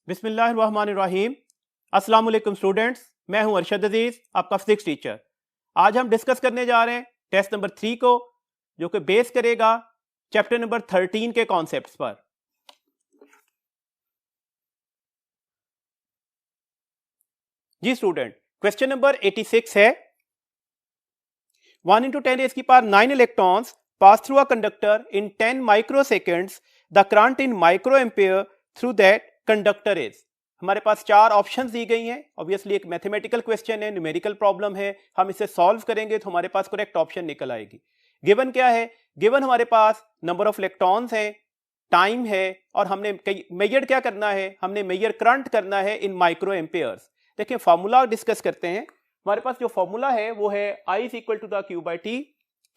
बिस्मिल्लाहिर्रहमानिर्रहीम। अस्सलाम वालेकुम स्टूडेंट्स, मैं हूं अरशद अजीज, आपका फिजिक्स टीचर। आज हम डिस्कस करने जा रहे हैं टेस्ट नंबर 3 को, जो कि बेस करेगा चैप्टर नंबर 13 के कॉन्सेप्ट्स पर। जी स्टूडेंट, क्वेश्चन नंबर 86 है 1 × 10⁻⁹ electrons pass through a conductor in 10 microseconds. The current in microampere through that conductor is। हमारे पास चार ऑप्शंस दी गई हैं। ऑब्वियसली एक मैथमेटिकल क्वेश्चन है, न्यूमेरिकल प्रॉब्लम है। हम इसे सॉल्व करेंगे तो हमारे पास करेक्ट ऑप्शन निकल आएगी। गिवन क्या है? गिवन हमारे पास नंबर ऑफ इलेक्ट्रॉन्स हैं, टाइम है, और हमने मेजर क्या करना है? हमने मेजर करंट करना है इन माइक्रो एम्पेयर्स। देखिए फॉर्मूला डिस्कस करते हैं। हमारे पास जो फॉर्मूला है वो है I = Q/T।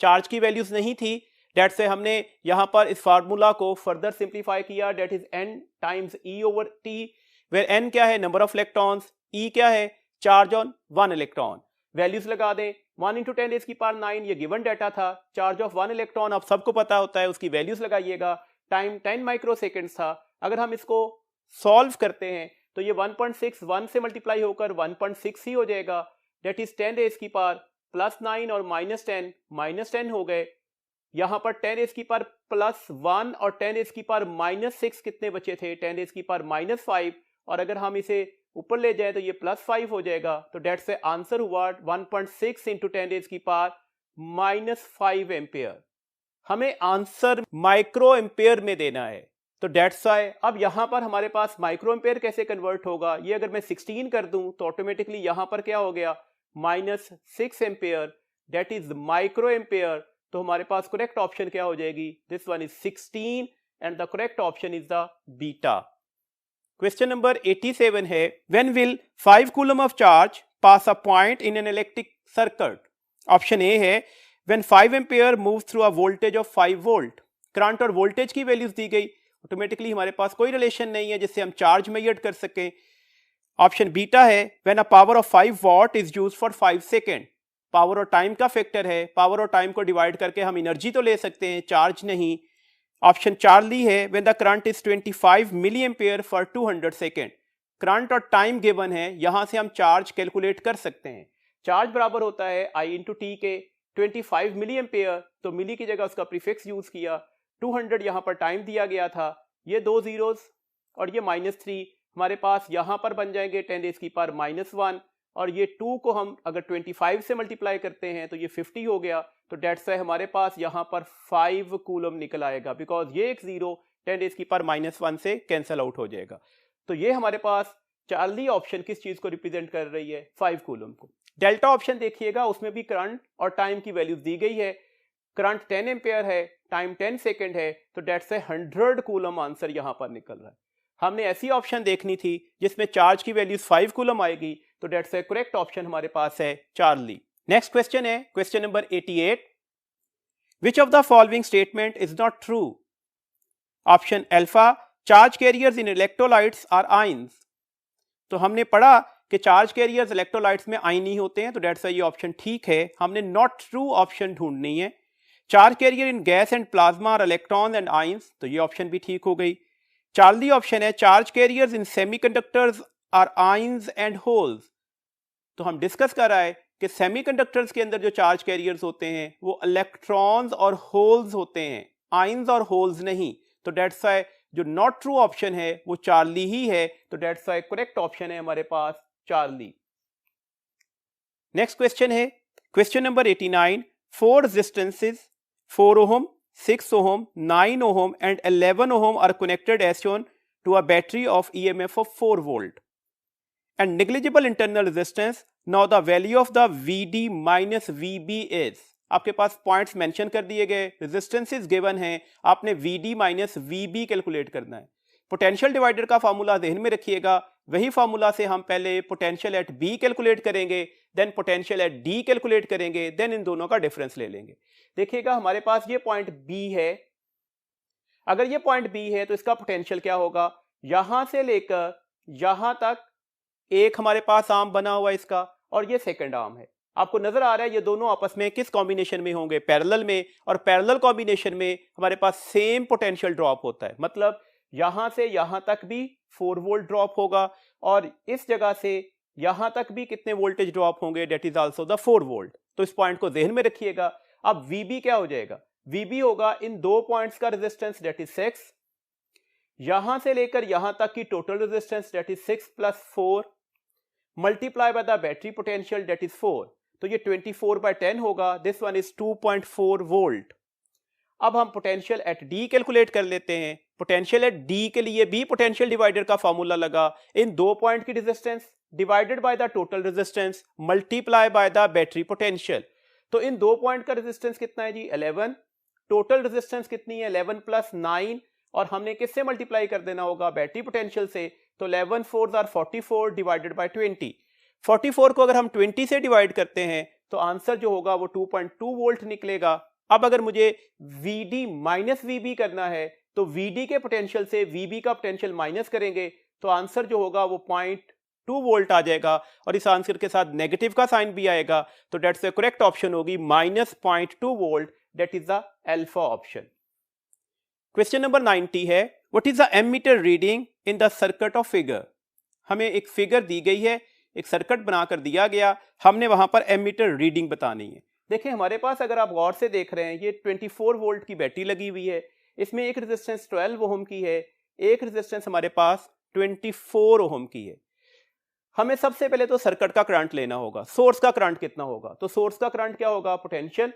चार्ज की वैल्यूज नहीं थी, डेट से हमने यहां पर इस फार्मूला को फर्दर सिंप्लीफाई किया, that is N times E/T, where N क्या है? नंबर ऑफ इलेक्ट्रॉन्स, E क्या है? Charge on 1 electron. वैल्यूज लगा दें। 1 × 10⁹ ये गिवन डाटा था। चार्ज ऑफ 1 इलेक्ट्रॉन आप सबको पता होता है, उसकी वैल्यूज लगाइएगा। टाइम 10 माइक्रोसेकेंड्स था। अगर हम इसको सॉल्व करते हैं तो ये 1.6 1 से मल्टीप्लाई होकर 1.6 ही हो जाएगा। डेट इज 10⁻⁻9 और -10 हो गए। यहां पर 10⁻+1 और 10⁻⁻6 कितने बचे थे? 10⁻⁻5। और अगर हम इसे ऊपर ले जाएं तो ये +5 हो जाएगा। तो डेट से आंसर हुआ 1.6 × 10⁻⁻5 एम्पेयर। हमें आंसर माइक्रो एम्पेयर में देना है, तो डेट्स वाई। अब यहां पर हमारे पास माइक्रो एम्पेयर कैसे कन्वर्ट होगा? ये अगर मैं 16 कर दूं तो ऑटोमेटिकली यहां पर क्या हो गया? -6 ampere, that is micro ampere. तो हमारे पास करेक्ट ऑप्शन क्या हो जाएगी? This one is 16 and the correct option is the beta. Question number 87 है when will 5 coulomb of charge pass a point in an electric circuit. Option A है when 5 ampere move through a voltage of 5 volt. Current और voltage की values दी गई। Automatically हमारे पास कोई relation नहीं है जिससे हम चार्ज मेजर कर सकें। ऑप्शन बीटा है when a power of 5 watt is used for 5 second. Power और टाइम का फैक्टर है, पावर और टाइम को डिवाइड करके हम एनर्जी तो ले सकते हैं, चार्ज नहीं। ऑप्शन चार्ली है when the current is 25 milli ampere for 200 second. Current और टाइम गिवन है, यहां से हम चार्ज कैलकुलेट कर सकते हैं। चार्ज बराबर होता है I × T के। 25 मिली एम्पेयर, तो मिली की जगह उसका प्रीफिक्स यूज किया। 200 यहां पर टाइम दिया गया था। ये दो जीरोस और ये -3 हमारे पास यहां पर बन जाएंगे 10⁻⁻1। और ये 2 को हम अगर 25 से मल्टीप्लाई करते हैं तो ये 50 हो गया। तो डेट से हमारे पास यहां पर 5 कूलम निकल आएगा, बिकॉज ये एक जीरो 10⁻⁻1 से कैंसल आउट हो जाएगा। तो ये हमारे पास चार्ली ऑप्शन किस चीज को रिप्रेजेंट कर रही है? 5 कूलम को। डेल्टा ऑप्शन देखिएगा, उसमें भी करंट और टाइम की वैल्यूज दी गई है। करंट 10 एम्पेयर है, टाइम 10 सेकेंड है, तो डेट से 100 कूलम आंसर यहां पर निकल रहा है। हमने ऐसी ऑप्शन देखनी थी जिसमें चार्ज की वैल्यूज 5 कूलम आएगी, तो डेट से करेक्ट ऑप्शन हमारे पास है चार्ली। नेक्स्ट क्वेश्चन है question number 88। Which of the following statement is not true? Option alpha, charge carriers in electrolytes are ions. तो हमने पढ़ा कि चार्ज कैरियर्स इलेक्ट्रोलाइट्स में आयन ही होते हैं, तो डेट से ये ऑप्शन ठीक है। हमने नॉट ट्रू ऑप्शन ढूंढनी है। Charge carrier in gas and plasma are electrons and ions, तो ये ऑप्शन भी ठीक हो गई। चार्ली ऑप्शन है charge carriers in semiconductors are ions and holes. तो हम डिस्कस कर रहा है कि सेमीकंडक्टर्स के अंदर जो चार्ज कैरियर्स होते हैं वो इलेक्ट्रॉन्स और होल्स होते हैं, आयंस और होल्स नहीं। तो डेट्स वाई जो नॉट ट्रू ऑप्शन है वो चार्ली ही है। तो डेट्स वाई करेक्ट ऑप्शन है हमारे पास चार्ली। नेक्स्ट क्वेश्चन है question number 89। 4 resistances 4 ohm, 6 ohm, 9 ohm and 11 ohm are connected as shown to a battery of EMF of 4 volt and negligible internal resistance. Now the value of the VD minus VB is। आपके पास points mention कर दिए गए, resistances given हैं, आपने VD minus VB calculate करना है। Potential divider का formula ध्यान में रखिएगा, वही फार्मूला से हम पहले पोटेंशियल एट B कैलकुलेट करेंगे, then potential at D calculate करेंगे, देन इन दोनों का डिफरेंस ले लेंगे। देखिएगा हमारे पास ये पॉइंट B है। अगर ये पॉइंट B है तो इसका पोटेंशियल क्या होगा? यहां से लेकर यहां तक एक हमारे पास आर्म बना हुआ इसका, और ये सेकंड आर्म है। आपको नजर आ रहा है ये दोनों आपस में किस कॉम्बिनेशन में होंगे? पैरेलल में। और पैरेलल कॉम्बिनेशन में हमारे पास सेम पोटेंशियल ड्रॉप होता है। मतलब यहां से यहां तक भी 4 वोल्ट ड्रॉप होगा और इस जगह से यहां तक भी कितने वोल्टेज ड्रॉप होंगे, that is also the 4 volt. तो इस पॉइंट को ध्यान में रखिएगा। अब VB क्या हो जाएगा, VB होगा इन दो पॉइंट्स का रेजिस्टेंस डेट इज 6, यहां से लेकर यहां तक की total resistance that is 6 + 4 multiply by the battery potential that is 4, तो ये 24/10 होगा। This one is 2.4 volt. अब हम पोटेंशियल एट डी कैलकुलेट कर लेते हैं। पोटेंशियल एट डी के लिए भी पोटेंशियल डिवाइडर का फॉर्मूला लगा, इन दो पॉइंट की resistance divided by the total resistance multiply by the battery potential. तो इन दो पॉइंट का रेजिस्टेंस कितना है जी, 11। टोटल रेजिस्टेंस कितनी है, 11 + 9, और हमने किससे मल्टीप्लाई कर देना होगा, बैटरी पोटेंशियल से। तो 11 4s are 44 डिवाइडेड बाय 20। 44 को अगर हम 20 से डिवाइड करते हैं तो आंसर जो होगा वो 2.2 वोल्ट निकलेगा। अब अगर मुझे VD माइनस VB करना है तो VD के पोटेंशियल से VB का पोटेंशियल माइनस करेंगे तो आंसर जो होगा वो 0.2 वोल्ट आ जाएगा, और इस आंसर के साथ नेगेटिव का साइन भी आएगा। तो डेट्स द करेक्ट ऑप्शन होगी -0.2 volt, that is the alpha option. Question number 90 है, what is the ammeter reading in the circuit of figure. हमें एक फिगर दी गई है, एक सर्किट बनाकर दिया गया, हमने वहां पर एमीटर रीडिंग बतानी है। देखिए हमारे पास अगर आप गौर से देख रहे हैं, ये 24 वोल्ट की बैटरी लगी हुई है, इसमें एक रेजिस्टेंस 12 ओम की है, एक रेजिस्टेंस हमारे पास 24 ओम की है। हमें सबसे पहले तो सर्किट का करंट लेना होगा, सोर्स का करंट कितना होगा। तो सोर्स का करंट क्या होगा, पोटेंशियल,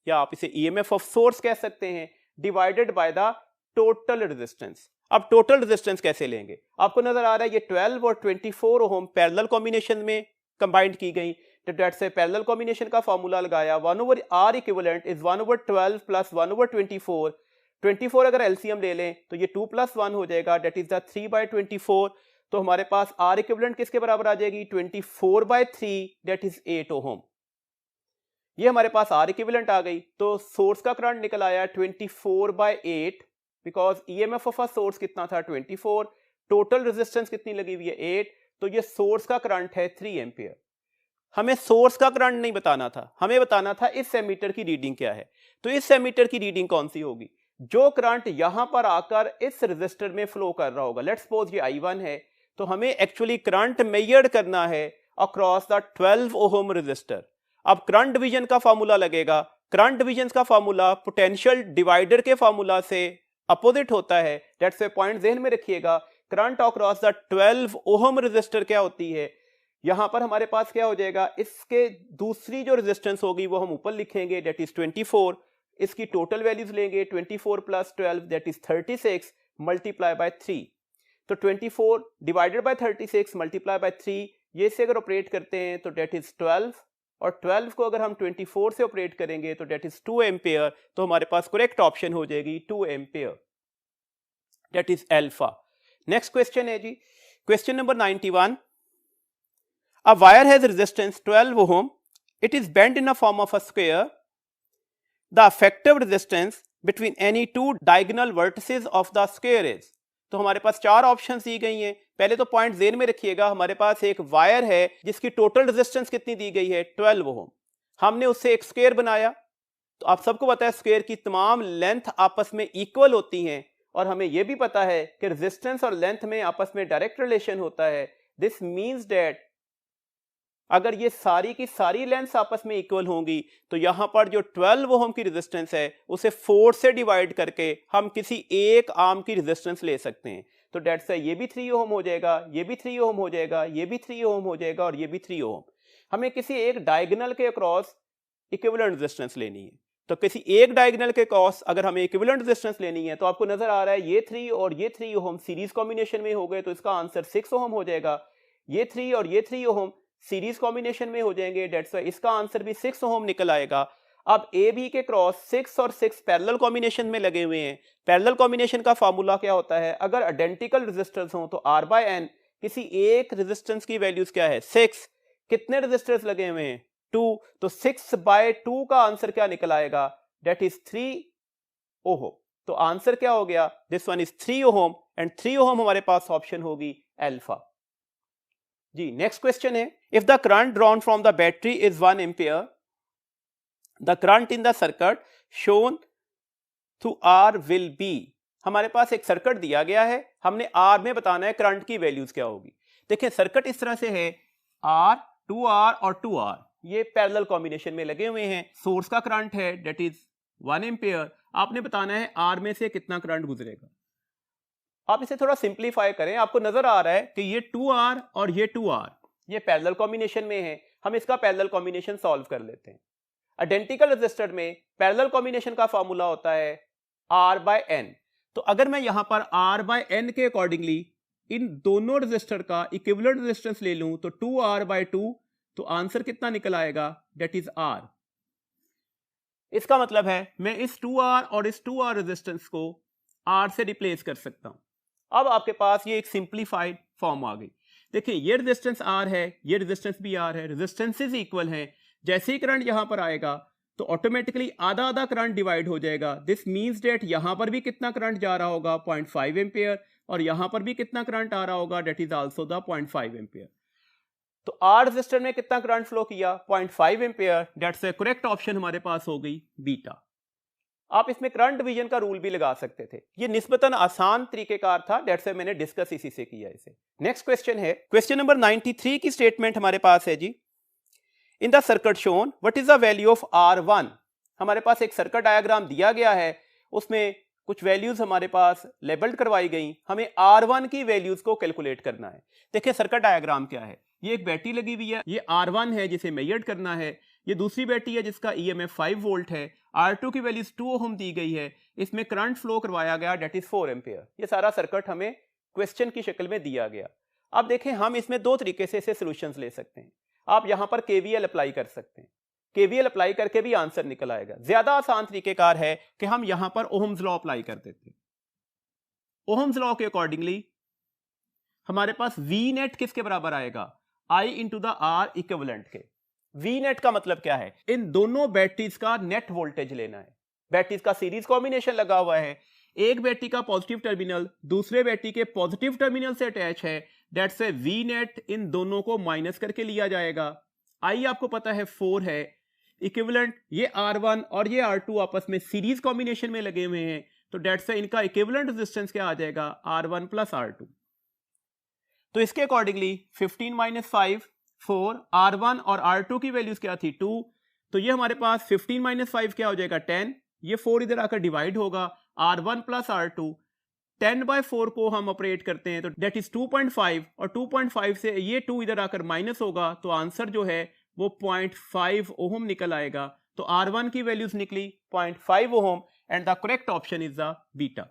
या आप इसे EMF ऑफ सोर्स कह सकते हैं, divided by the total resistance. अब टोटल रेजिस्टेंस कैसे लेंगे, आपको नजर आ रहा है ये 12 और 24 ओम पैरेलल कॉम्बिनेशन में कंबाइंड की गई, तो डेट से पैरेलल कॉम्बिनेशन का फॉर्मूला लगाया, 1/R इक्विवेलेंट इज 1/12 + 1/24। 24 अगर एलसीएम ले लें तो ये 2 + 1 हो जाएगा, डेट इज द 3/24। तो हमारे पास R इक्विवेलेंट किसके बराबर आ जाएगी, 24/3, डेट इज 8 ओम। ये हमारे पास R इक्विवेलेंट आ गई। तो सोर्स का करंट निकल आया 24/8, because EMF of a source कितना था, 24, टोटल रेजिस्टेंस कितनी लगी हुई है, 8, तो ये सोर्स का करंट है 3 एम्पियर। हमें सोर्स का करंट नहीं बताना था, हमें बताना था इस एमीटर की रीडिंग क्या है। तो इस एमीटर की रीडिंग कौन सी होगी, जो करंट यहां पर आकर इस रेजिस्टर में फ्लो कर रहा होगा। लेट्स सपोज ये I1 है, तो हमें एक्चुअली करंट मेजर करना है अक्रॉस द 12 ओम रेजिस्टर। अब करंट डिवीजन का फॉर्मूला लगेगा, करंट डिवीजन का फॉर्मूला पोटेंशियल डिवाइडर के फॉर्मूला से अपोजिट होता है। दैट्स ए पॉइंट ध्यान में रखिएगा। Current across the 12 ohm resistor क्या होती है, यहां पर हमारे पास क्या हो जाएगा, इसके दूसरी जो रेजिस्टेंस होगी वो हम ऊपर लिखेंगे, दैट इज 24। इसकी टोटल वैल्यूज लेंगे, 24 + 12 दैट इज 36 मल्टीप्लाई बाय 3। तो 24 डिवाइडेड बाय 36 मल्टीप्लाई बाय 3, ये से अगर ऑपरेट करते हैं तो दैट इज 12, और 12 को अगर हम 24 से ऑपरेट करेंगे तो दैट इज 2 एम्पियर। तो हमारे पास करेक्ट ऑप्शन हो जाएगी 2 ampere, that is alpha. Next question है जी, question number 91। A wire has resistance 12 ohm. It is bent in a form of a square. The effective resistance between any two diagonal vertices of the square is. तो हमारे पास चार options दी गई हैं। पहले तो point ज़हन में रखिएगा, हमारे पास एक वायर है जिसकी टोटल रेजिस्टेंस कितनी दी गई है, 12 ओम। हमने उससे एक स्क्वायर बनाया। तो आप सबको पता है स्क्वायर की तमाम लेंथ आपस में इक्वल होती हैं, और हमें यह भी पता है कि रेजिस्टेंस और लेंथ में आपस में डायरेक्ट रिलेशन होता है। दिस मीन्स दैट अगर ये सारी की सारी लेंथ आपस में इक्वल होंगी तो यहां पर जो 12 ओम की रेजिस्टेंस है उसे 4 से डिवाइड करके हम किसी एक आर्म की रेजिस्टेंस ले सकते हैं। तो डेट से ये भी 3 ओम हो जाएगा, ये भी 3 ओम हो जाएगा, ये भी 3 ओम हो जाएगा, और ये भी 3 ओम। हमें किसी एक डायगोनल के अक्रॉस इक्विवेलेंट रेजिस्टेंस लेनी है। तो किसी एक डायगोनल के अक्रॉस अगर हमें इक्विवेलेंट रेजिस्टेंस लेनी है तो आपको नजर आ रहा है ये 3 और ये 3 ओम सीरीज कॉम्बिनेशन में हो गए, तो इसका आंसर 6 ओम हो जाएगा। ये 3 और ये 3 ओम सीरीज कॉम्बिनेशन में हो जाएंगे, डेट्स वाई इसका आंसर भी 6 ओम निकल आएगा। अब ए बी के क्रॉस 6 और 6 पैरेलल कॉम्बिनेशन में लगे हुए हैं। पैरेलल कॉम्बिनेशन का फार्मूला क्या होता है, अगर आइडेंटिकल रेजिस्टर्स हों तो R/N, किसी एक रेजिस्टेंस की वैल्यूज क्या है, 6, कितने रेजिस्टर्स लगे हुए हैं, 2, तो 6/2 का आंसर क्या निकल आएगा, डेट इज 3 ओम। तो आंसर क्या हो गया, this one is 3 ohm, and 3 ohm हमारे पास ऑप्शन होगी अल्फा जी। नेक्स्ट क्वेश्चन है, if the current drawn from the battery is 1 ampere, the current in the circuit shown through R will be, हमारे पास एक सर्किट दिया गया है, हमने आर में बताना है करंट की वैल्यूज क्या होगी। देखिए सर्किट इस तरह से है, आर, 2R और 2R ये पैरेलल कॉम्बिनेशन में लगे हुए हैं। सोर्स का करंट है डेट इज 1 एम्पियर। आपने बताना है आर में से कितना करंट गुजरेगा। आप इसे थोड़ा सिंप्लीफाई करें, आपको नजर आ रहा है कि ये 2R और ये 2R ये पैरेलल कॉम्बिनेशन में है। हम इसका पैरेलल कॉम्बिनेशन सॉल्व कर लेते हैं। आइडेंटिकल रेजिस्टर में पैरेलल कॉम्बिनेशन का फॉर्मूला होता है R/N। तो अगर मैं यहां पर R/N के अकॉर्डिंगली इन दोनों रेजिस्टर का इक्विवेलेंट रेजिस्टेंस ले लूं तो 2R/2, तो आंसर कितना निकल आएगा, डेट इज R। इसका मतलब है मैं इस 2R और इस 2R रेजिस्टेंस को R से रिप्लेस कर सकता हूं। अब आपके पास ये एक सिंप्लीफाइड फॉर्म आ गई। देखिए ये रेजिस्टेंस R है, ये रेजिस्टेंस भी R है, रेजिस्टेंसेस इक्वल हैं। जैसे ही करंट यहां पर आएगा तो ऑटोमेटिकली आधा आधा करंट डिवाइड हो जाएगा। दिस मींस दैट यहां पर भी कितना करंट जा रहा होगा, 0.5 एम्पियर, और यहां पर भी कितना करंट आ रहा होगा, that is also the 0.5 ampere. तो R रेजिस्टर में कितना करंट फ्लो किया, 0.5 ampere. That's the correct option हमारे पास हो गई बीटा। आप इसमें करंट डिवीजन का रूल भी लगा सकते थे, ये निस्बतन आसान तरीकेकार था, दैट्स व्हाई मैंने डिस्कस इसी से किया इसे। नेक्स्ट क्वेश्चन है, क्वेश्चन नंबर 93 की स्टेटमेंट हमारे पास है जी, in the circuit shown what is the value of R1। हमारे पास एक सर्किट डायग्राम दिया गया है, उसमें कुछ वैल्यूज हमारे पास लेबल्ड करवाई गई, हमें R1 की वैल्यूज को कैलकुलेट करना है। देखिए सर्किट डायग्राम क्या है, ये एक बैटरी लगी हुई है, ये R1 है जिसे मेजर करना है, ये दूसरी बैटरी है जिसका EMF 5 वोल्ट है, R2 की वैल्यूज 2 ओम दी गई है, इसमें करंट फ्लो करवाया गया डेट इज 4 एम्पियर। ये सारा सर्किट हमें क्वेश्चन की शक्ल में दिया गया। अब देखें हम इसमें दो तरीके से इसे सॉल्यूशंस ले सकते हैं। आप यहां पर KVL अप्लाई कर सकते हैं, KVL अप्लाई करके भी आंसर निकल आएगा। ज्यादा आसान तरीकेकार है कि हम यहां पर ओहम्स लॉ अप्लाई कर देते हैं। ओहम्स लॉ के अकॉर्डिंगली हमारे पास V नेट किसके बराबर आएगा, I into the R equivalent के। V नेट का मतलब क्या है, इन दोनों बैटरीज का नेट वोल्टेज लेना है। बैटरीज का सीरीज कॉम्बिनेशन लगा हुआ है, एक बैटरी का पॉजिटिव टर्मिनल दूसरे बैटरी के पॉजिटिव टर्मिनल से अटैच है, दैट्स से V नेट इन दोनों को माइनस करके लिया जाएगा। I आपको पता है 4 है, इक्विवेलेंट ये R1 और ये R2 आपस में सीरीज कॉम्बिनेशन में लगे हुए हैं, तो दैट्स से इनका इक्विवेलेंट रेजिस्टेंस क्या आ जाएगा, R1 प्लस R2। तो इसके अकॉर्डिंगली 15 माइनस 5 4, R1 और R2 की वैल्यूज क्या थी 2, तो ये हमारे पास 15 माइनस 5 क्या हो जाएगा 10, ये 4 इधर आकर डिवाइड होगा, R1 प्लस R2, 10/4 को हम ऑपरेट करते हैं तो डेट इज 2.5, और 2.5 से ये 2 इधर आकर माइनस होगा, तो आंसर जो है वो 0.5 ओहम निकल आएगा। तो R1 की वैल्यूज निकली 0.5 ohm and the correct option is the beta.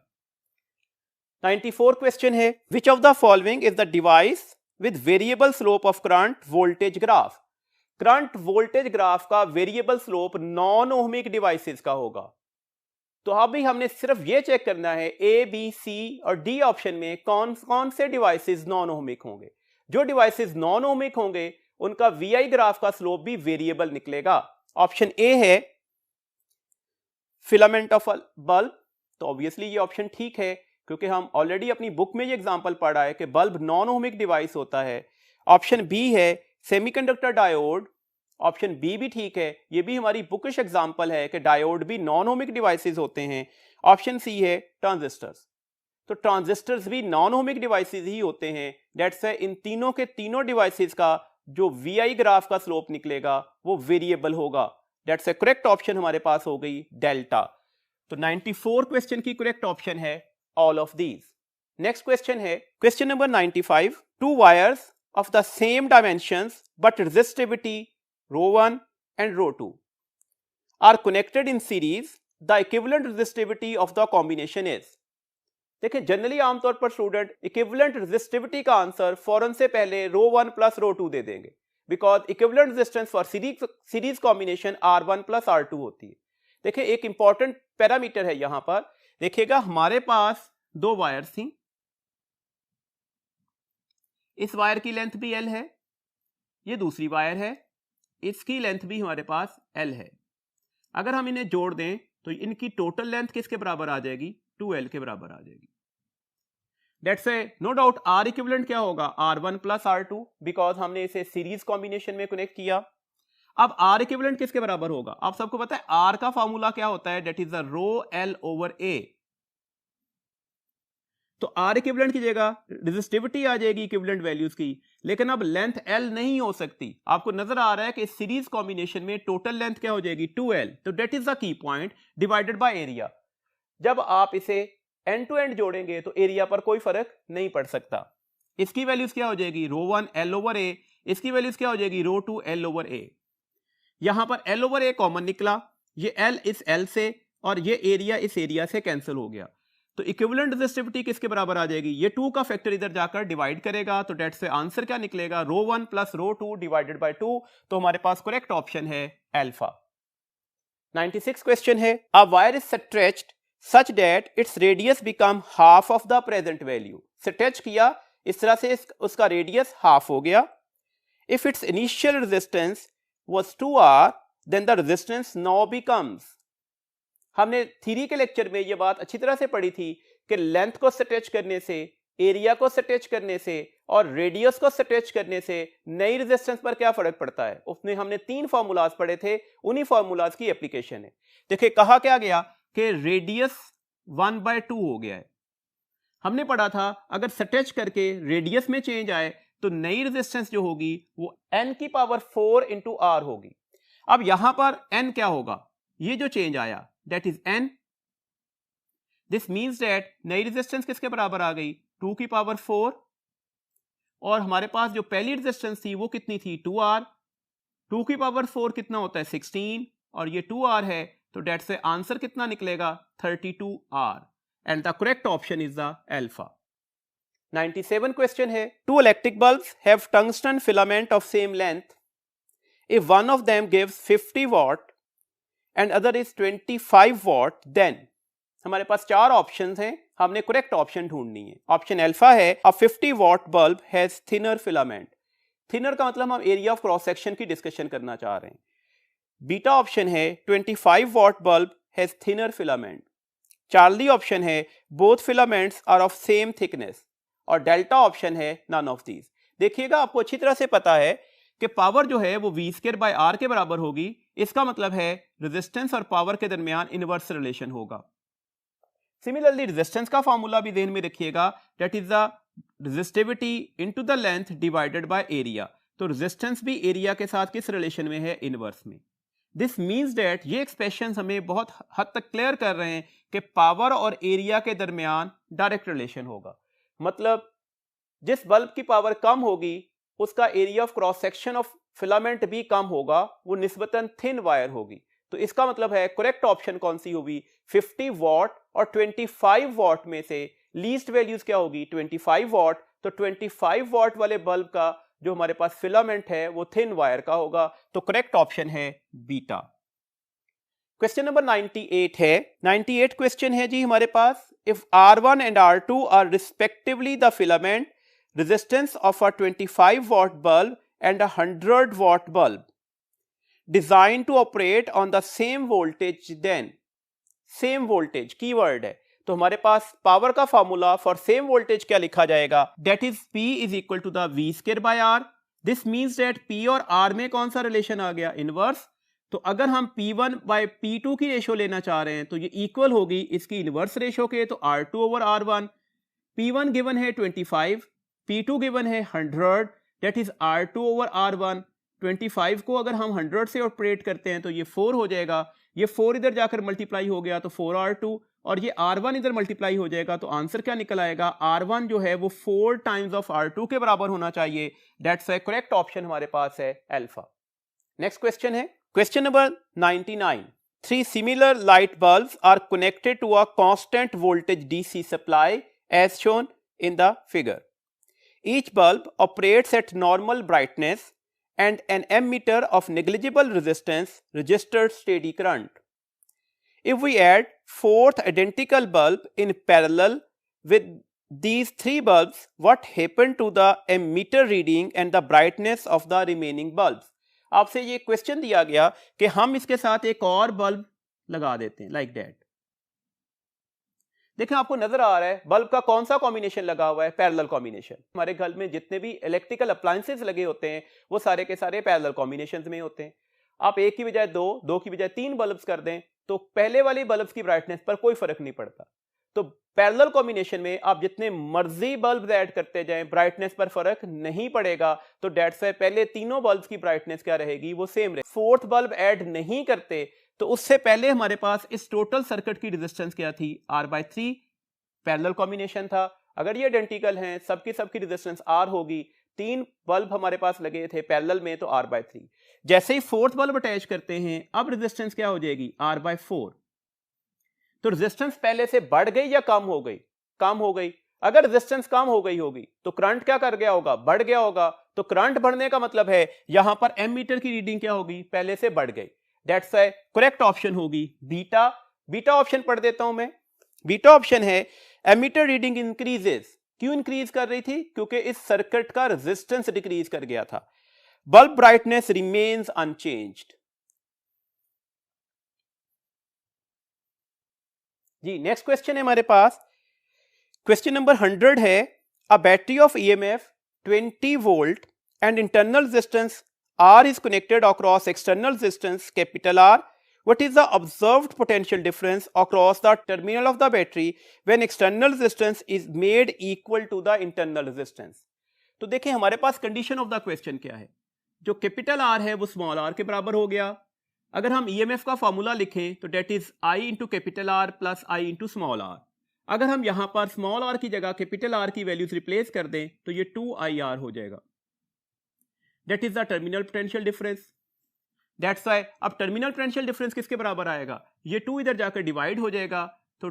94 question है, which of the following is the device with variable slope of current voltage graph. Current voltage graph का variable slope non ohmic devices का होगा। तो अभी हमने सिर्फ ये check करना है A, B, C और D ऑप्शन में कौन कौन से डिवाइसेस नॉन ओहमिक होंगे। जो डिवाइसेस नॉन ओहमिक होंगे उनका VI ग्राफ का स्लोप भी वेरिएबल निकलेगा। ऑप्शन A है फिलामेंट ऑफ बल्ब, तो ऑब्वियसली ये ऑप्शन ठीक है क्योंकि हम ऑलरेडी अपनी बुक में ये एग्जांपल पढ़ा है कि बल्ब नॉन ओहमिक डिवाइस होता है। ऑप्शन बी है सेमीकंडक्टर डायोड, ऑप्शन बी भी ठीक है, ये भी हमारी बुकिश एग्जांपल है कि डायोड भी नॉन ओहमिक डिवाइसेस होते हैं। ऑप्शन सी है ट्रांजिस्टर्स, तो ट्रांजिस्टर्स भी नॉन ओहमिक डिवाइसेस ही होते हैं। दैट्स व्हाई इन तीनों के तीनों डिवाइसेस का जो VI ग्राफ का स्लोप निकलेगा वो वेरिएबल होगा। दैट्स अ करेक्ट ऑप्शन हमारे पास हो गई डेल्टा। तो 94 क्वेश्चन की करेक्ट ऑप्शन है all of these. Next question है question number 95. Two wires of the same dimensions but resistivity ρ1 and ρ2 are connected in series. The equivalent resistivity of the combination is. देखिए generally आमतौर पर student equivalent resistivity का answer फौरन से पहले ρ1 plus ρ2 दे देंगे, because equivalent resistance for series combination R1 plus R2 होती है। देखिए एक इंपॉर्टेंट पैरामीटर है यहां पर, देखिएगा हमारे पास दो वायर्स थी, इस वायर की लेंथ भी L है, ये दूसरी वायर है, इसकी लेंथ भी हमारे पास L है। अगर हम इन्हें जोड़ दें तो इनकी टोटल लेंथ किसके बराबर आ जाएगी, 2L के बराबर आ जाएगी। That's a no doubt R equivalent क्या होगा, R1 प्लस R2, बिकॉज हमने इसे सीरीज कॉम्बिनेशन में कनेक्ट किया। अब R इक्विवेलेंट किसके बराबर होगा, आप सबको पता है R का फॉर्मूला क्या होता है, that is the ρ L over A। तो आर इक्विवेलेंट की जगह रेजिस्टिविटी आ जाएगी इक्विवेलेंट वैल्यूज की, लेकिन अब लेंथ एल नहीं हो सकती। आपको नजर आ रहा है कि इस सीरीज कॉम्बिनेशन में टोटल लेंथ क्या हो जाएगी 2l, तो that is the key point divided by area. जब आप इसे एंड टू एंड जोड़ेंगे तो एरिया पर कोई फर्क नहीं पड़ सकता। इसकी वैल्यूज क्या हो जाएगी ρ1 l ओवर a, इसकी वैल्यूज क्या हो जाएगी ρ2 l ओवर a। यहां पर l ओवर a कॉमन निकला, ये l इस l से और ये एरिया इस एरिया से कैंसिल हो गया, तो इक्विवेलेंट रेजिस्टिविटी किसके बराबर आ जाएगी, ये 2 का फैक्टर इधर जाकर डिवाइड करेगा, तो डेट से आंसर क्या निकलेगा ρ1 प्लस ρ2 डिवाइडेड बाय 2। तो हमारे पास करेक्ट ऑप्शन है अल्फा। 96 क्वेश्चन है, a wire is stretched such that its radius become half of the present value. Stretch किया इस तरह से उसका रेडियस हाफ हो गया। If its initial resistance was 2r then the resistance now becomes. हमने थ्योरी के लेक्चर में ये बात अच्छी तरह से पढ़ी थी कि लेंथ को स्ट्रेच करने से, एरिया को स्ट्रेच करने से और रेडियस को स्ट्रेच करने से नई रेजिस्टेंस पर क्या फर्क पड़ता है। उसमें हमने 3 फार्मूलाज पढ़े थे, उन्हीं फार्मूलाज की एप्लीकेशन है। देखिए कहा क्या गया कि रेडियस 1/2 हो गया है। हमने पढ़ा था अगर स्ट्रेच करके रेडियस में चेंज आए तो नई रेजिस्टेंस जो होगी वो n की पावर 4 इंटू r होगी। अब यहां पर n क्या होगा, ये जो चेंज आया that is n, this means that नई रेजिस्टेंस किसके बराबर आ गई 2 की पावर 4, और हमारे पास जो पहली रेजिस्टेंस थी वो कितनी थी 2r, 2 की पावर 4 कितना होता है 16 और ये 2r है, तो डेट से आंसर कितना निकलेगा 32r and the correct option is the alpha. 97 question है, two electric bulbs have tungsten filament of same length, if one of them gives 50 watt and other is 25 watt then. हमारे पास 4 options हैं, हमने correct option ढूंढनी है। Option alpha है a 50 watt bulb has thinner filament. Thinner का मतलब हम एरिया ऑफ क्रॉस सेक्शन की डिस्कशन करना चाह रहे हैं। बीटा ऑप्शन है 25 watt bulb has thinner filament. Charlie option है both filaments are of same thickness, और डेल्टा ऑप्शन है नन ऑफ दीज। देखिएगा आपको अच्छी तरह से पता है कि पावर जो है वो v²/r के बराबर होगी, इसका मतलब है रेजिस्टेंस और पावर के दरमियान इनवर्स रिलेशन होगा। सिमिलरली रेजिस्टेंस का फॉर्मूला भी ध्यान में रखिएगा, that is the resistivity into the length divided by area. तो रेजिस्टेंस भी एरिया के साथ किस रिलेशन में है, इनवर्स में। दिस मीन्स दैट ये एक्सप्रेशन हमें बहुत हद तक क्लियर कर रहे हैं कि पावर और एरिया के दरमियान डायरेक्ट रिलेशन होगा। मतलब जिस बल्ब की पावर कम होगी उसका area of cross section of filament भी कम होगा, वो निस्बतन थिन वायर होगी। तो इसका मतलब है करेक्ट ऑप्शन कौन सी होगी 50 वॉट और 25 वॉट में से लीस्ट वैल्यूज क्या होगी 25 वॉट। तो 25 वॉट वाले बल्ब का जो हमारे पास फिलामेंट है वो थिन वायर का होगा, तो करेक्ट ऑप्शन है बीटा। क्वेश्चन नंबर 98 है, 98 क्वेश्चन है जी हमारे पास, if R1 and R2 R respectively the filament resistance of a 25 watt bulb and a 100 watt bulb designed to operate on the same voltage, then same voltage keyword है, तो हमारे पास power का फॉर्मूला फॉर सेम वोल्टेज क्या लिखा जाएगा, that is P is equal to the v²/r। This means that P और R में कौन सा रिलेशन आ गया, इनवर्स। तो अगर हम P1/P2 की रेशो लेना चाह रहे हैं तो ये इक्वल होगी इसकी इनवर्स रेशो के, तो R2 over R1। P1 given है 25, P2 गिवन है 100, that is R2 over R1। 25 को अगर हम 100 से ऑपरेट करते हैं तो ये 4 हो जाएगा, ये 4 इधर जाकर मल्टीप्लाई हो गया तो 4R2, और ये R1 इधर मल्टीप्लाई हो जाएगा, तो आंसर क्या निकल आएगा, R1 जो है वो 4 टाइम्स ऑफ R2 के बराबर होना चाहिए। दैट्स ए करेक्ट ऑप्शन हमारे पास है अल्फा। नेक्स्ट क्वेश्चन है, question number 99। 3 similar light bulbs are connected to a constant voltage DC supply as shown in the figure. Each bulb operates at normal brightness and an ammeter of negligible resistance registers steady current. If we add fourth identical bulb in parallel with these 3 bulbs, what happened to the ammeter reading and the brightness of the remaining bulbs? आपसे ये question दिया गया कि हम इसके साथ एक और बल्ब लगा देते हैं लाइक दैट। देखिए आपको नजर आ रहा है बल्ब का कौन सा कॉम्बिनेशन लगा हुआ है, पैरेलल कॉम्बिनेशन। हमारे घर में जितने भी इलेक्ट्रिकल अप्लायंसेस लगे होते हैं वो सारे के सारे पैरेलल कॉम्बिनेशंस में होते हैं। आप एक की बजाय 2, 2 की बजाय 3 बल्ब्स कर दें तो पहले वाली बल्ब्स की ब्राइटनेस पर कोई फर्क नहीं पड़ता। तो पैरेलल कॉम्बिनेशन में आप जितने मर्जी बल्ब ऐड करते जाएं, ब्राइटनेस पर फर्क नहीं पड़ेगा। तो डेट्स वाई पहले तीनों बल्ब्स की ब्राइटनेस क्या रहेगी, वो सेम रहेगी। फोर्थ बल्ब ऐड नहीं करते तो उससे पहले हमारे पास इस टोटल सर्किट की रेजिस्टेंस क्या थी, R/3, पैरेलल कॉम्बिनेशन था। अगर ये आइडेंटिकल हैं, सबकी रेजिस्टेंस R होगी। 3 बल्ब हमारे पास लगे थे पैरेलल में, तो R/3। जैसे ही फोर्थ बल्ब अटैच करते हैं, अब रेजिस्टेंस क्या हो जाएगी, R/4। तो रेजिस्टेंस पहले से बढ़ गई या कम हो गई, कम हो गई। अगर रेजिस्टेंस कम हो गई होगी तो करंट क्या कर गया होगा, बढ़ गया होगा। तो करंट बढ़ने का मतलब है यहां पर एमीटर की रीडिंग क्या होगी, पहले से बढ़ गई। दैट्स व्हाई करेक्ट ऑप्शन होगी बीटा। बीटा ऑप्शन पढ़ देता हूं मैं। बीटा ऑप्शन है एमीटर रीडिंग इंक्रीजेस। क्यों इंक्रीज कर रही थी, क्योंकि इस सर्किट का रेजिस्टेंस डिक्रीज कर गया था। Bulb brightness remains unchanged. जी नेक्स्ट क्वेश्चन है हमारे पास, क्वेश्चन नंबर 100 है, a battery of EMF 20 volt and internal resistance R is connected across external resistance capital R. What is the observed potential difference across the terminal of the battery when external resistance is made equal to the internal resistance? तो देखें हमारे पास condition of the question क्या है, जो capital R है वो small r के बराबर हो गया। अगर हम EMF का फॉर्मूला लिखें तो that is I into capital R plus I into small r। अगर हम यहां पर स्मॉल r की जगह कैपिटल R की वैल्यूज रिप्लेस कर दें तो ये 2IR हो जाएगा। That is the terminal potential difference. That's why अब terminal potential difference किसके बराबर आएगा, ये 2 इधर जाकर डिवाइड हो जाएगा तो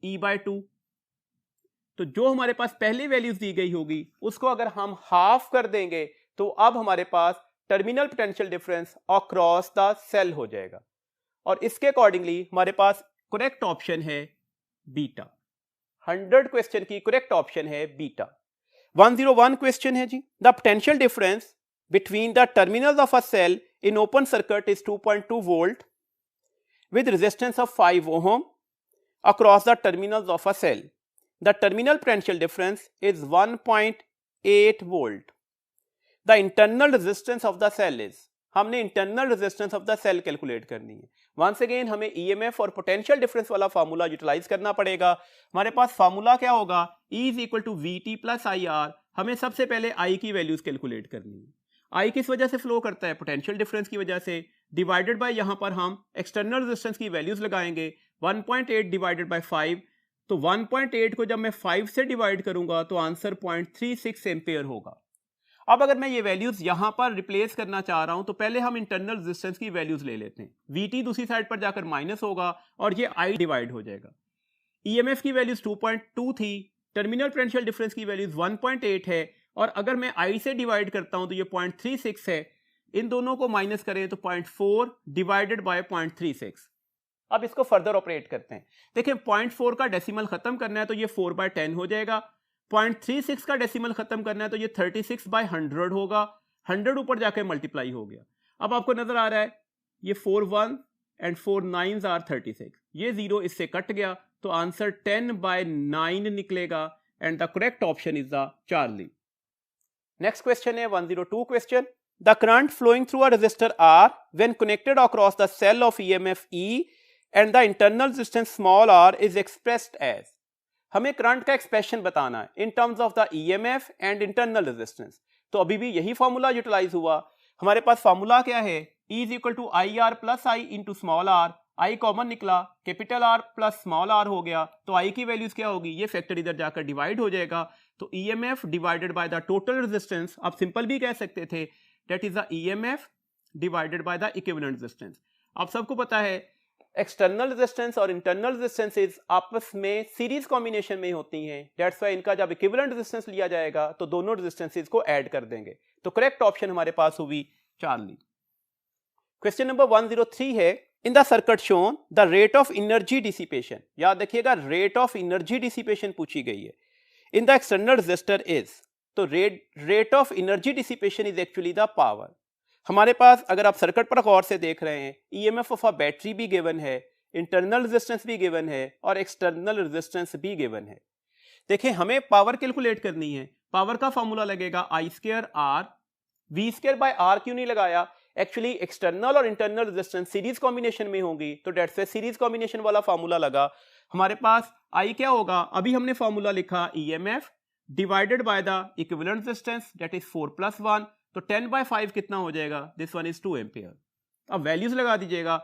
E/2। तो जो हमारे पास पहले वैल्यूज दी गई होगी उसको अगर हम हाफ कर देंगे तो अब हमारे पास terminal potential difference across the cell हो जाएगा। और इसके अकॉर्डिंगली हमारे पास करेक्ट ऑप्शन है बीटा। 100 क्वेश्चन की करेक्ट ऑप्शन है बीटा। 101 क्वेश्चन है जी, the potential difference between the terminals of a cell in open circuit is 2.2 volt with resistance of 5 ohm across the terminals of a cell. The terminal potential difference is 1.8 volt. The internal resistance of the cell is, हमने internal resistance of the cell calculate करनी है। Once again हमें EMF और potential difference वाला formula utilise करना पड़ेगा। हमारे पास formula क्या होगा, E is equal to VT plus IR। हमें सबसे पहले I की वैल्यूज कैलकुलेट करनी है। I किस वजह से फ्लो करता है, पोटेंशियल डिफरेंस की वजह से, डिवाइडेड बाय यहां पर हम एक्सटर्नल रेजिस्टेंस की वैल्यूज लगाएंगे। 1.8 डिवाइडेड बाय 5, तो 1.8 को जब मैं 5 से डिवाइड करूंगा तो आंसर 0.36 एम्पेयर होगा। अब अगर मैं ये वैल्यूज यहां पर रिप्लेस करना चाह रहा हूं तो पहले हम इंटरनल रेजिस्टेंस की वैल्यूज ले लेते हैं। VT दूसरी साइड पर जाकर माइनस होगा और ये I डिवाइड हो जाएगा। EMF की वैल्यूज 2.2 थी, टर्मिनल पोटेंशियल डिफरेंस की वैल्यूज 1.8 है, और अगर मैं I से डिवाइड करता हूं तो ये 0.36 है। इन दोनों को माइनस करें तो 0.4 डिवाइडेड बाय 0.36। अब इसको फर्दर ऑपरेट करते हैं। देखिए 0.4 का डेसिमल खत्म करना है तो ये 4/10 हो जाएगा। 0.36 का डेसिमल खत्म करना है तो ये 36/100 होगा। 100 ऊपर जाके मल्टीप्लाई हो गया। अब आपको नजर आ रहा है ये 4 1 एंड 4 9s आर 36, ये 0 इससे कट गया तो आंसर 10/9 निकलेगा and the correct option is the charlie. Next question है 102 question, the current flowing through a resistor R when connected across the cell of EMF E and the internal resistance small r is expressed as। हमें current का expression बताना है in terms of the EMF and internal resistance. तो अभी भी यही formula utilise हुआ। हमारे पास फॉर्मूला क्या है, E is equal to IR plus I into small r। I common निकला, capital R plus small r हो गया, तो I की वैल्यूज क्या होगी, ये फैक्टर इधर जाकर डिवाइड हो जाएगा तो EMF divided by the total resistance. आप सिंपल भी कह सकते थे that is the EMF divided by the equivalent resistance. आप सबको पता है एक्सटर्नल रेजिस्टेंस और इंटरनल रेजिस्टेंसेस आपस में सीरीज कॉम्बिनेशन में होती हैं। दैट्स व्हाई इनका जब इक्विवेलेंट रेजिस्टेंस लिया जाएगा तो दोनों रेजिस्टेंसेस को ऐड कर देंगे। तो करेक्ट ऑप्शन हमारे पास हुई चार्ली। क्वेश्चन नंबर 103 है, in the circuit shown the rate of energy dissipation. याद रखिएगा रेट ऑफ एनर्जी डिसिपेशन पूछी गई है। In the external resistor is, तो rate of energy dissipation is actually the power. हमारे पास अगर आप सर्किट पर गौर से देख रहे हैं EMF ऑफ अ बैटरी भी गिवन है, इंटरनल रेजिस्टेंस भी गिवन है और एक्सटर्नल रेजिस्टेंस भी गिवन है। देखिए हमें पावर कैलकुलेट करनी है, पावर का फॉर्मूला लगेगा I²R। V²/R क्यों नहीं लगाया, एक्चुअली एक्सटर्नल और इंटरनल रेजिस्टेंस सीरीज कॉम्बिनेशन में होंगी तो डेट्स सीरीज कॉम्बिनेशन वाला फॉर्मूला लगा। हमारे पास I क्या होगा, अभी हमने फॉर्मूला लिखा EMF divided by the equivalent resistance that is 4+1, तो 10/5 कितना हो जाएगा, दिस वन इज 2 एम्पियर। अब वैल्यूज लगा दीजिएगा,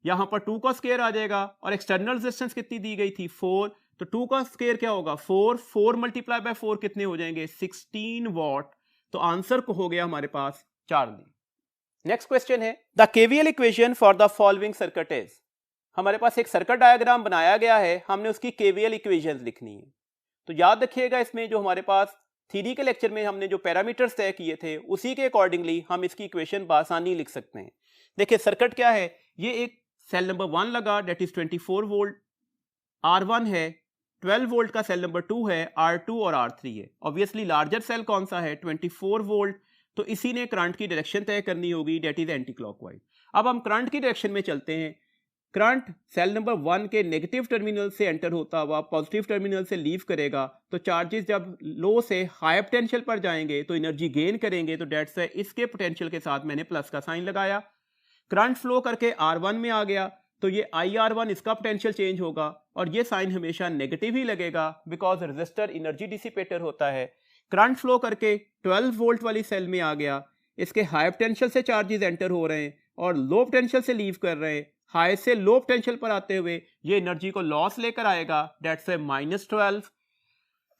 यहां पर 2 का स्क्वायर आ जाएगा और एक्सटर्नल रेजिस्टेंस कितनी दी गई थी 4, तो 2 का स्क्वायर क्या होगा 4 मल्टीप्लाई बाय 4 कितने हो जाएंगे 16 वॉट। तो आंसर को हो गया हमारे पास 4 दी। नेक्स्ट क्वेश्चन है the KVL equation for the following circuit is. हमारे पास एक सर्किट डायग्राम बनाया गया है, हमने उसकी केवीएल इक्वेशंस लिखनी है। तो याद रखिएगा इसमें जो हमारे पास थ्योरी के लेक्चर में हमने जो पैरामीटर्स तय किए थे उसी के अकॉर्डिंगली हम इसकी इक्वेशन बासानी लिख सकते हैं। देखिए सर्किट क्या है, ये एक सेल नंबर 1 लगा डेट इज 24 वोल्ट, R1 है, 12 वोल्ट का सेल नंबर 2 है, R2 और R3 है। ऑब्वियसली लार्जर सेल कौन सा है 24 वोल्ट, तो इसी ने करंट की डायरेक्शन तय करनी होगी डेट इज एंटी क्लॉकवाइज। अब हम करंट की डायरेक्शन में चलते हैं। करंट सेल नंबर 1 के नेगेटिव टर्मिनल से एंटर होता हुआ पॉजिटिव टर्मिनल से लीव करेगा, तो चार्जेस जब लो से हाई पोटेंशियल पर जाएंगे तो एनर्जी गेन करेंगे, तो डेट्स है इसके पोटेंशियल के साथ मैंने प्लस का साइन लगाया। करंट फ्लो करके R1 में आ गया, तो ये IR1 इसका पोटेंशियल चेंज होगा और ये साइन हमेशा नेगेटिव ही लगेगा बिकॉज रेजिस्टर एनर्जी डिसिपेटर होता है। करंट फ्लो करके 12 वोल्ट वाली सेल में आ गया, इसके हाई पोटेंशियल से चार्जेस एंटर हो रहे हैं और लो पोटेंशियल से लीव कर रहे हैं। हाई से लो पोटेंशियल पर आते हुए ये एनर्जी को लॉस लेकर आएगा, डेट्स है -12।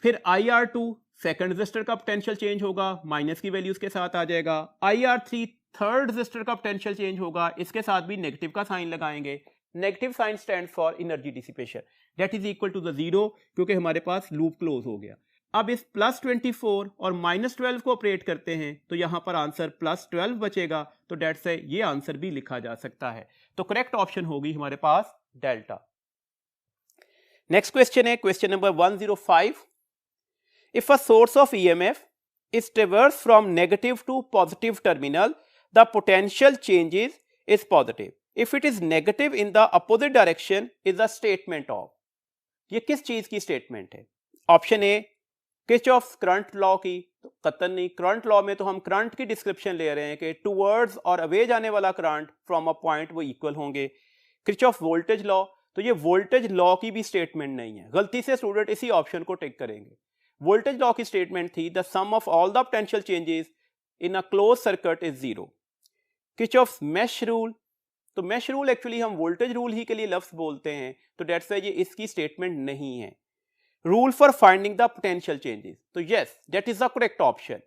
फिर IR2 सेकंड रेजिस्टर का पोटेंशियल चेंज होगा, माइनस की वैल्यूज के साथ आ जाएगा। IR3 थर्ड रेजिस्टर का पोटेंशियल चेंज होगा, इसके साथ भी नेगेटिव का साइन लगाएंगे। Negative sign stand for energy dissipation that is equal to the 0, क्योंकि हमारे पास लूप क्लोज हो गया। अब इस +24 और -12 को ऑपरेट करते हैं तो यहां पर आंसर +12 बचेगा, तो डेट से ये आंसर भी लिखा जा सकता है। तो करेक्ट ऑप्शन होगी हमारे पास डेल्टा। नेक्स्ट क्वेश्चन है question number 105। If a source of EMF is traversed from negative to positive terminal, the potential changes is positive. If it is negative in the opposite direction is the statement of। ये किस चीज की statement है? Option A Kirchhoff's current law की, तो कतई नहीं। Current law में तो हम करंट की डिस्क्रिप्शन ले रहे हैं कि टूवर्ड्स और अवे जाने वाला करंट फ्रॉम अ पॉइंट वो इक्वल होंगे। किरचॉफ वोल्टेज लॉ, तो ये वोल्टेज लॉ की भी स्टेटमेंट नहीं है, गलती से स्टूडेंट इसी ऑप्शन को टिक करेंगे। वोल्टेज लॉ की स्टेटमेंट थी the sum of all the potential changes in a closed circuit is 0। Kirchhoff's mesh rule, तो मेश रूल एक्चुअली हम वोल्टेज रूल ही के लिए लफ्ज बोलते हैं, तो डेट्स व्हाई ये इसकी स्टेटमेंट नहीं है। Rule for finding the potential changes, तो yes that is the correct option.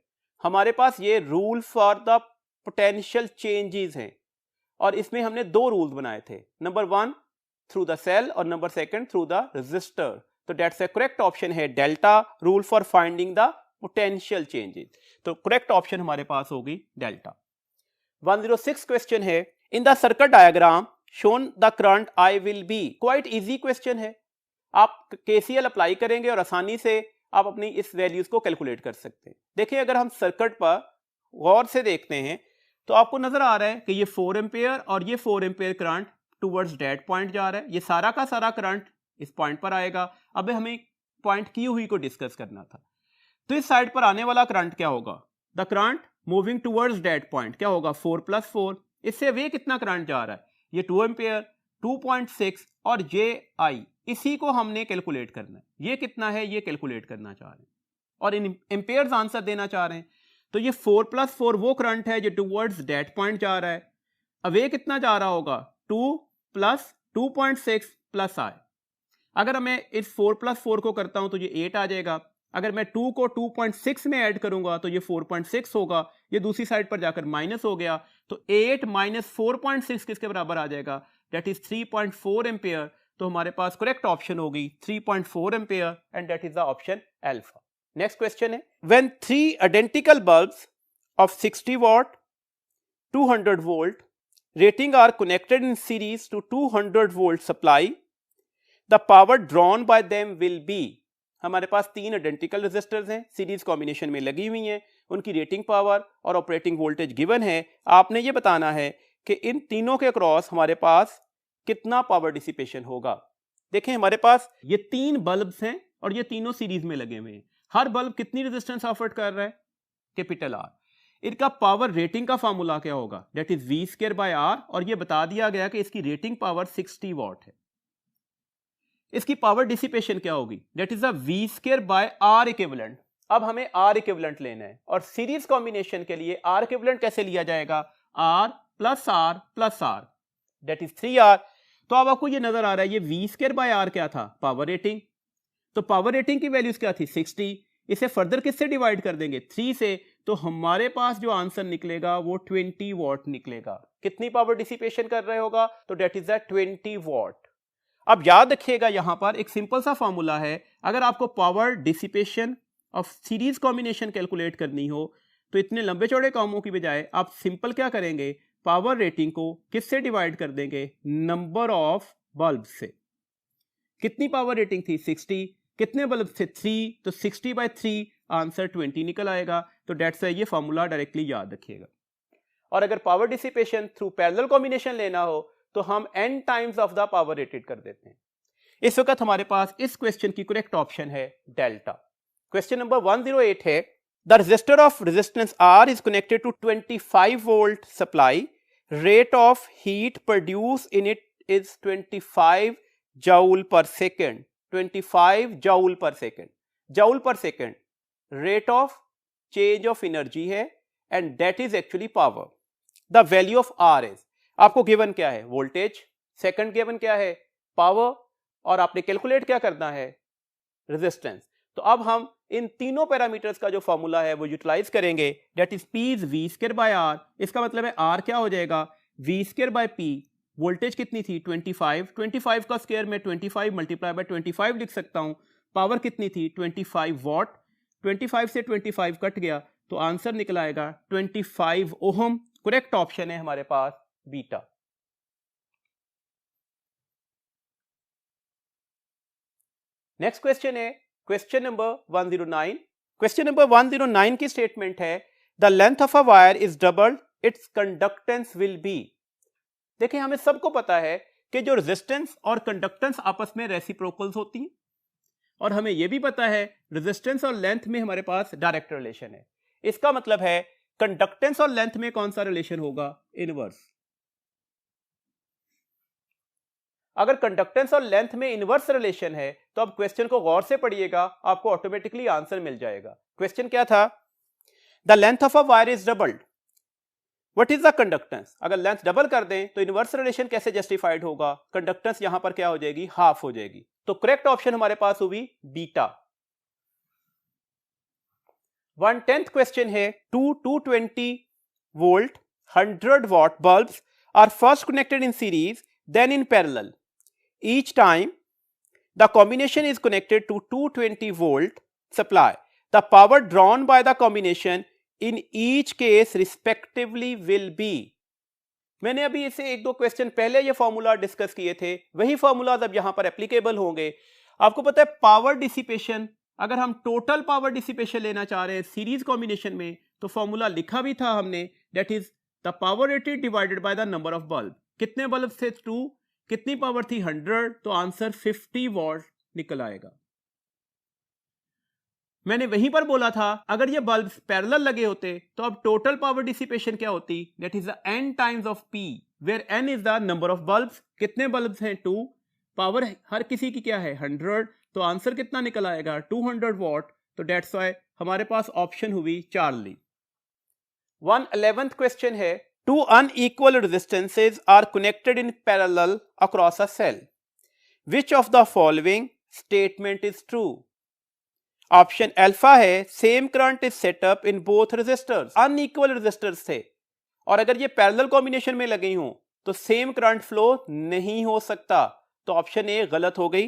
हमारे पास ये rule for the potential changes हैं और इसमें हमने दो रूल्स बनाए थे, नंबर 1 थ्रू द सेल और नंबर 2 थ्रू द रेजिस्टर। तो डेट्स ए करेक्ट ऑप्शन है delta, rule for finding the potential changes. तो करेक्ट ऑप्शन हमारे पास होगी डेल्टा। 106 क्वेश्चन है in the circuit diagram shown the current I will be. Quite easy question है, आप KCL apply करेंगे और आसानी से आप अपनी इस वैल्यूज को कैलकुलेट कर सकते हैं। देखिए अगर हम सर्किट पर गौर से देखते हैं तो आपको नजर आ रहा है कि ये 4 एम्पियर और ये 4 ampere current towards date point जा रहा है। ये सारा का सारा करंट इस पॉइंट पर आएगा। अब हमें पॉइंट Q हुई को डिस्कस करना था, तो इस साइड पर आने वाला करंट क्या होगा, the current moving towards date point क्या होगा 4+4। इससे वे कितना करंट जा रहा है, ये 2 एम्पियर 2.6 और JI, इसी को हमने कैलकुलेट करना है। ये कितना है ये कैलकुलेट करना चाह रहे हैं और इन एम्पियर्स आंसर देना चाह रहे हैं। तो ये 4+4 वो करंट है जो टुवर्ड्स डेट पॉइंट जा रहा है। अवे कितना जा रहा होगा 2 + 2.6 + I। अगर मैं इस 4+4 को करता हूं तो ये 8 आ जाएगा। अगर मैं 2 को 2.6 में ऐड करूंगा तो ये 4.6 होगा। ये दूसरी साइड पर जाकर माइनस हो गया, तो 8 - 4.6 किसके बराबर आ जाएगा, दैट इज 3.4 एम्पियर। तो हमारे पास करेक्ट ऑप्शन होगी 3.4 ampere and that is the option alpha. Next question है when 3 identical bulbs of 60 watt 200 volt rating are connected in series to 200 volt supply, the power drawn by them will be. हमारे पास 3 identical resistors हैं, series combination में लगी हुई हैं, उनकी rating power और ऑपरेटिंग वोल्टेज गिवन है। आपने ये बताना है कि इन तीनों के क्रॉस हमारे पास कितना पावर डिसिपेशन होगा। देखें हमारे पास ये 3 बल्ब्स हैं और ये तीनों सीरीज में लगे हुए हैं। हर बल्ब कितनी रेजिस्टेंस ऑफर कर रहा है, कैपिटल R। इनका पावर रेटिंग का फार्मूला क्या होगा, that is V² bye R, और ये बता दिया गया कि इसकी रेटिंग पावर 60 वॉट है। इसकी पावर डिसिपेशन क्या होगी, that is a V square by R equivalent. अब हमें आर इक्विवेलेंट लेना है और सीरीज कॉम्बिनेशन के लिए आर इक्विवेलेंट कैसे लिया जाएगा, R plus R plus R, that is 3R। तो अब आपको ये नजर आ रहा है ये वी स्क्वायर बाय आर क्या था, पावर रेटिंग। तो पावर रेटिंग की वैल्यूज क्या थी 60, इसे फर्दर किससे डिवाइड कर देंगे 3 से, तो हमारे पास जो आंसर निकलेगा वो 20 वॉट निकलेगा। कितनी पावर डिसिपेशन कर रहे होगा, तो दैट इज 20 वॉट। अब याद रखिएगा यहां पर एक सिंपल सा फॉर्मूला है, अगर आपको power dissipation of series combination calculate करनी हो तो इतने लंबे चौड़े कामों की बजाय आप सिंपल क्या करेंगे, पावर रेटिंग को किससे डिवाइड कर देंगे, नंबर ऑफ बल्ब से। कितनी पावर रेटिंग थी 60, कितने बल्ब थे 3, तो 60/3 आंसर 20 निकल आएगा। तो डेट्स है ये फॉर्मूला डायरेक्टली याद रखिएगा। और अगर power dissipation through parallel combination लेना हो तो हम n times of the power rated कर देते हैं। इस वक्त हमारे पास इस क्वेश्चन की करेक्ट ऑप्शन है डेल्टा। क्वेश्चन नंबर 108 है, the resistor of resistance R is connected to 25 volt supply, rate of heat produce in it is 25 joule per second. 25 joule per second, joule per second rate of change of energy है and that is actually power. The value of R is, आपको given क्या है, voltage, second given क्या है, power, और आपने calculate क्या करना है, रेजिस्टेंस। तो अब हम इन तीनों पैरामीटर्स का जो फॉर्मूला है वो यूटिलाइज करेंगे, that is P is V square by R। इसका मतलब है R क्या हो जाएगा, V square by P। Voltage कितनी थी 25, 25 का स्क्वायर में 25 मल्टीप्लाई बाय 25 लिख सकता हूं। पावर कितनी थी 25 वॉट, 25 से 25 कट गया तो आंसर निकल आएगा 25 ओहम। करेक्ट ऑप्शन है हमारे पास बीटा। नेक्स्ट क्वेश्चन है क्वेश्चन नंबर 109। क्वेश्चन नंबर 109 की स्टेटमेंट है, the length of a wire is doubled, it's conductance will be. देखिए हमें सबको पता है कि जो रेजिस्टेंस और कंडक्टेंस आपस में रेसिप्रोकल्स होती हैं, और हमें यह भी पता है रेजिस्टेंस और लेंथ में हमारे पास डायरेक्ट रिलेशन है। इसका मतलब है कंडक्टेंस और लेंथ में कौन सा रिलेशन होगा, इनवर्स। अगर कंडक्टेंस और लेंथ में इनवर्स रिलेशन है तो अब क्वेश्चन को गौर से पढ़िएगा, आपको ऑटोमेटिकली आंसर मिल जाएगा। क्वेश्चन क्या था, the length of a wire is doubled, what is the conductance. अगर लेंथ डबल कर दें तो इनवर्स रिलेशन कैसे जस्टिफाइड होगा, कंडक्टेंस यहां पर क्या हो जाएगी, हाफ हो जाएगी। तो करेक्ट ऑप्शन हमारे पास हुई बीटा। 1/10 क्वेश्चन है, 220 volt 100 watt bulbs are first connected in series then in parallel. Each time the combination is connected to 220 volt supply, the power drawn by the combination in each case respectively will be. मैंने अभी इसे एक दो question पहले ये formula discuss किए थे, वही फॉर्मूला अब यहां पर एप्लीकेबल होंगे। आपको पता है पावर डिसिपेशन, अगर हम टोटल पावर डिसिपेशन लेना चाह रहे हैं सीरीज कॉम्बिनेशन में तो फॉर्मूला लिखा भी था हमने, that is the power rated divided by the number of bulb. कितने बल्ब थे 2, कितनी पावर थी 100, तो आंसर 50 वॉट निकल आएगा। मैंने वहीं पर बोला था अगर ये बल्ब पैरेलल लगे होते तो अब टोटल पावर डिसिपेशन क्या होती, that is the n times of P, where n is the number of bulbs. कितने बल्ब्स हैं 2, पावर हर किसी की क्या है 100, तो आंसर कितना निकल आएगा 200 वॉट। तो दैट्स व्हाई हमारे पास ऑप्शन हुई चार्ली। 111th क्वेश्चन है, two unequal resistances are connected in parallel across a cell, which of the following statement is true. Option alpha है, same current is set up in both resistors. Unequal resistors थे और अगर ये parallel combination में लगी हो तो same current flow नहीं हो सकता, तो ऑप्शन ए गलत हो गई।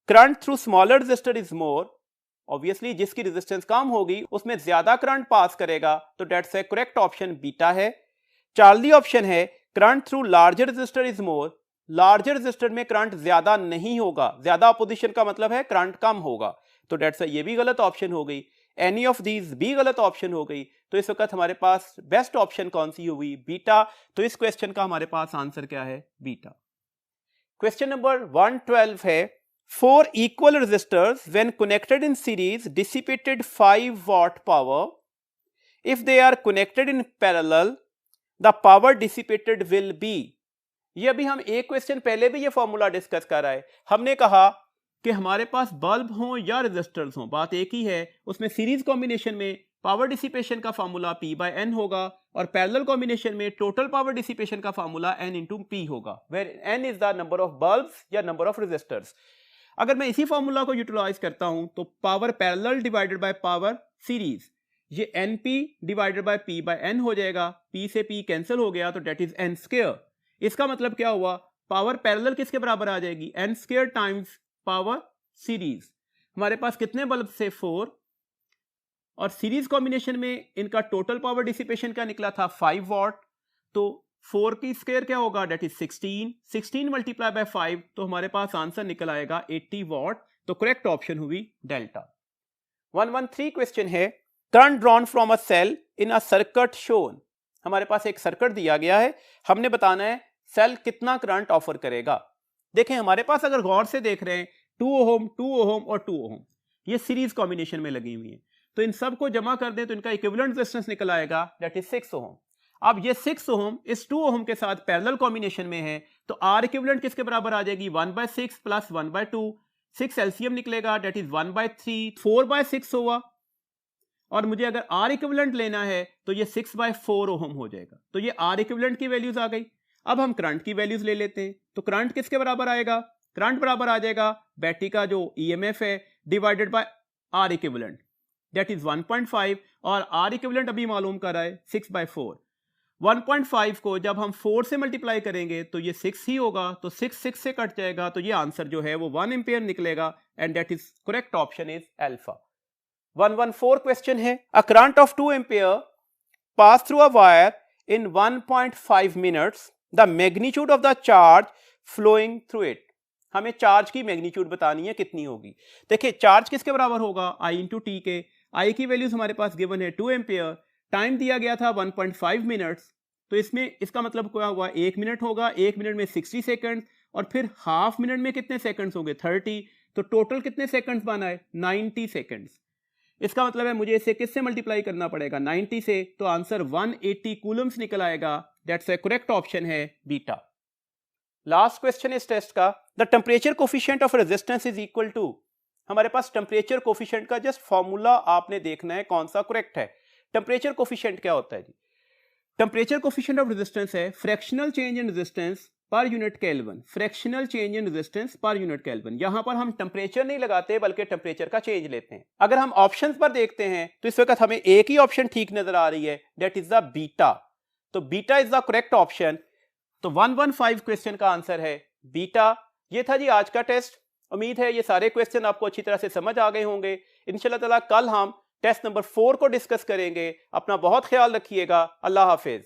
Current through smaller resistor is more, obviously जिसकी रेजिस्टेंस कम होगी उसमें ज्यादा करंट पास करेगा, तो that's a correct option beta है। चार्ली ऑप्शन है, current through larger resistor is more, larger resistor में करंट ज्यादा नहीं होगा, ज्यादा अपोजिशन का मतलब है करंट कम होगा, तो दैट्स ये भी गलत ऑप्शन हो गई। एनी ऑफ दीज भी गलत ऑप्शन हो गई। तो इस वक्त हमारे पास बेस्ट ऑप्शन कौन सी हुई, बीटा। तो इस क्वेश्चन का हमारे पास आंसर क्या है, बीटा। क्वेश्चन नंबर 112 है, 4 equal resistors when connected in series dissipated 5 watt power. If they are connected in parallel, the power dissipated will be. ये अभी हम एक क्वेश्चन पहले भी ये फॉर्मूला डिस्कस कर रहे हैं। हमने कहा कि हमारे पास बल्ब हों या रेजिस्टर्स हों, बात एक ही है। उसमें सीरीज कॉम्बिनेशन में पावर डिसिपेशन का फार्मूला P/N होगा और पैरेलल कॉम्बिनेशन में टोटल पावर डिसिपेशन का फार्मूला N × P होगा, where N is the number of bulbs या नंबर ऑफ रेजिस्टर्स। अगर मैं इसी फार्मूला को यूटिलाइज करता हूं तो power parallel divided by power series, ये NP डिवाइडेड बाय P/N हो जाएगा। P से P कैंसिल हो गया तो डेट इज N स्क्वायर। इसका मतलब क्या हुआ, पावर पैरेलल किसके बराबर आ जाएगी, N square times power series. हमारे पास कितने बल्ब से 4, और सीरीज कॉम्बिनेशन में इनका टोटल पावर डिसिपेशन क्या निकला था 5 वॉट, तो 4 की स्क्वायर क्या होगा, डेट इज 16 मल्टीप्लाई बाय 5, तो हमारे पास आंसर निकल आएगा 80 वॉट। तो करेक्ट ऑप्शन हुई डेल्टा। 113 क्वेश्चन है, current drawn from a cell in a circuit shown. हमारे पास एक सर्किट दिया गया है, हमने बताना है सेल कितना करंट ऑफर करेगा। देखें हमारे पास अगर गौर से देख रहे हैं 2 ओम, 2 ओम और 2 ओम, ये सीरीज कॉम्बिनेशन में लगी हुई है, तो इन सब को जमा कर दें तो इनका इक्विवेलेंट रेजिस्टेंस निकल आएगा, दैट इज 6 ओम। अब ये 6 ओम इस 2 ओम के साथ पैरेलल कॉम्बिनेशन में है, तो आर इक्विवेलेंट किसके बराबर आ जाएगी, 1/6 प्लस 1/2, 6 एलसीएम निकलेगा, दैट इज 1/3, 4/6 होगा। और मुझे अगर आर इक्विवेलेंट लेना है तो ये 6/4 ओम हो जाएगा। तो ये आर इक्विवेलेंट की वैल्यूज आ गई। अब हम करंट की वैल्यूज ले लेते हैं, तो करंट किसके बराबर आएगा, करंट बराबर आ जाएगा बैटरी का जो ईएमएफ है divided by R equivalent, that is 1.5, और आर इक्विवेलेंट अभी मालूम कर रहा है 6/4। 1.5 को जब हम 4 से मल्टीप्लाई करेंगे तो ये 6 ही होगा, तो 6 से कट जाएगा, तो ये आंसर जो है वो 1 एम्पियर निकलेगा, and that is correct option is alpha. 114 question है, a current of 2 ampere pass through a wire in 1.5 minutes, the magnitude of the charge flowing through it. हमें चार्ज की मैग्नीट्यूड बतानी है कितनी होगी। देखिए चार्ज किसके बराबर होगा, I × T के। I की वैल्यूज हमारे पास गिवन है 2 एम्पियर, टाइम दिया गया था 1.5 मिनट्स, तो इसमें इसका मतलब क्या हुआ, 1 मिनट होगा, 1 मिनट में 60 सेकंड, और फिर हाफ मिनट में कितने सेकंड्स होंगे 30, तो टोटल कितने सेकंड्स बना है 90 सेकंड्स। इसका मतलब है मुझे इसे किससे मल्टीप्लाई करना पड़ेगा 90 से, तो आंसर 180 कूलम्स निकल आएगा, दैट्स ए करेक्ट ऑप्शन है बीटा। लास्ट क्वेश्चन इस टेस्ट का, the temperature coefficient of resistance is equal to. हमारे पास टेम्परेचर कोफिशिएंट का जस्ट फॉर्मूला आपने देखना है कौन सा करेक्ट है। टेम्परेचर कोफिशिएंट क्या होता है जी, टेम्परेचर कोफिशिएंट ऑफ रेजिस्टेंस है fractional change in resistance per unit kelvin, fractional change in resistance per unit kelvin. यहां पर हम टेम्परेचर नहीं लगाते बल्कि टेम्परेचर का चेंज लेते हैं। अगर हम ऑप्शंस पर देखते हैं तो इस वक्त हमें एक ही ऑप्शन ठीक नजर आ रही है, दैट इज द बीटा। तो beta is the correct option. तो 115 क्वेश्चन का आंसर है बीटा। ये था जी आज का टेस्ट। उम्मीद है ये सारे क्वेश्चन आपको अच्छी तरह से समझ आ गए होंगे। इंशाल्लाह ताला कल हम टेस्ट नंबर 4 को डिस्कस करेंगे। अपना बहुत ख्याल रखिएगा। अल्लाह हाफिज।